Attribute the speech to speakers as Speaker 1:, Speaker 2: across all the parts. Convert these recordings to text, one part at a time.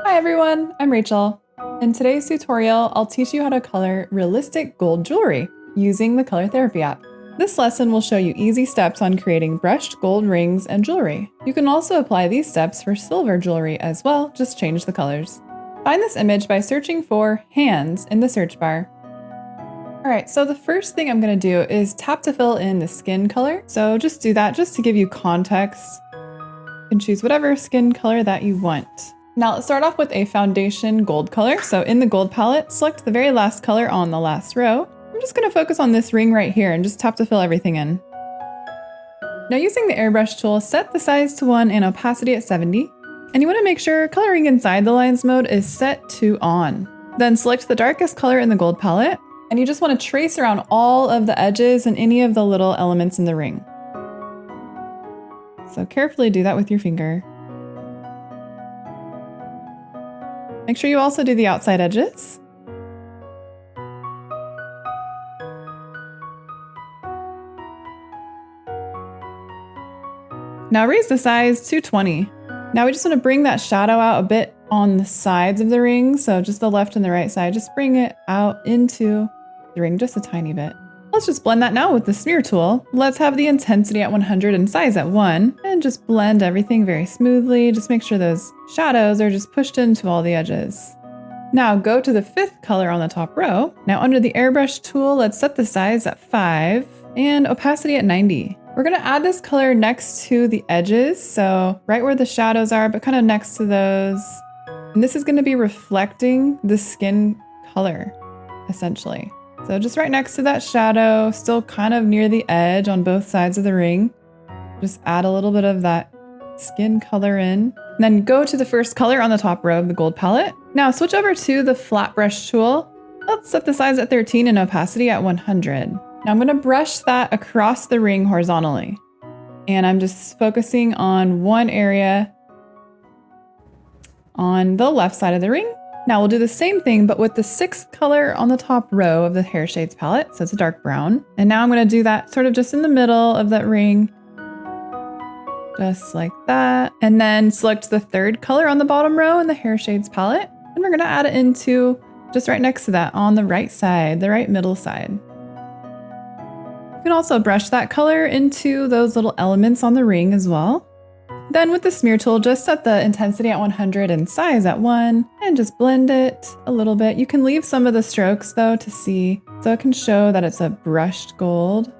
Speaker 1: Hi everyone, I'm Rachel. In today's tutorial, I'll teach you how to color realistic gold jewelry using the Color Therapy app. This lesson will show you easy steps on creating brushed gold rings and jewelry. You can also apply these steps for silver jewelry as well, just change the colors. Find this image by searching for hands in the search bar. Alright, so the first thing I'm going to do is tap to fill in the skin color. So just do that just to give you context. You can choose whatever skin color that you want. Now let's start off with a foundation gold color. So in the gold palette, select the very last color on the last row. I'm just going to focus on this ring right here and just tap to fill everything in. Now using the Airbrush tool, set the size to 1 and opacity at 70. And you want to make sure coloring inside the lines mode is set to on. Then select the darkest color in the gold palette. And you just want to trace around all of the edges and any of the little elements in the ring. So carefully do that with your finger. Make sure you also do the outside edges. Now raise the size to 20. Now we just want to bring that shadow out a bit on the sides of the ring. So just the left and the right side, just bring it out into the ring just a tiny bit. Let's just blend that now with the smear tool. Let's have the intensity at 100 and size at 1 and just blend everything very smoothly. Just make sure those shadows are just pushed into all the edges. Now go to the 5th color on the top row. Now under the Airbrush tool, let's set the size at 5 and opacity at 90. We're going to add this color next to the edges, so right where the shadows are, but kind of next to those. And this is going to be reflecting the skin color, essentially. So just right next to that shadow, still kind of near the edge on both sides of the ring. Just add a little bit of that skin color in. And then go to the first color on the top row of the gold palette. Now switch over to the flat brush tool. Let's set the size at 13 and opacity at 100. Now I'm going to brush that across the ring horizontally. And I'm just focusing on one area on the left side of the ring. Now we'll do the same thing, but with the 6th color on the top row of the hair shades palette. So it's a dark brown. And now I'm going to do that sort of just in the middle of that ring. Just like that. And then select the 3rd color on the bottom row in the hair shades palette. And we're going to add it into just right next to that on the right side, the right middle side. You can also brush that color into those little elements on the ring as well. Then with the smear tool, just set the intensity at 100 and size at 1 and just blend it a little bit. You can leave some of the strokes though to see, so it can show that it's a brushed gold.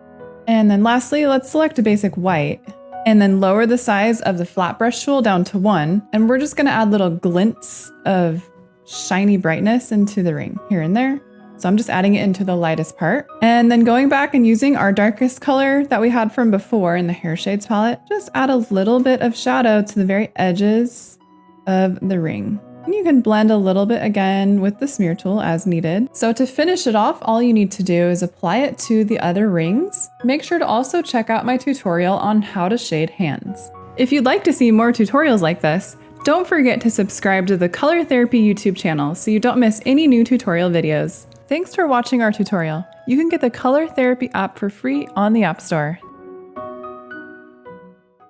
Speaker 1: And then lastly, let's select a basic white and then lower the size of the flat brush tool down to 1. And we're just going to add little glints of shiny brightness into the ring here and there. So I'm just adding it into the lightest part. And then going back and using our darkest color that we had from before in the hair shades palette, just add a little bit of shadow to the very edges of the ring. And you can blend a little bit again with the smear tool as needed. So to finish it off, all you need to do is apply it to the other rings. Make sure to also check out my tutorial on how to shade hands. If you'd like to see more tutorials like this, don't forget to subscribe to the Color Therapy YouTube channel so you don't miss any new tutorial videos. Thanks for watching our tutorial. You can get the Color Therapy app for free on the App Store.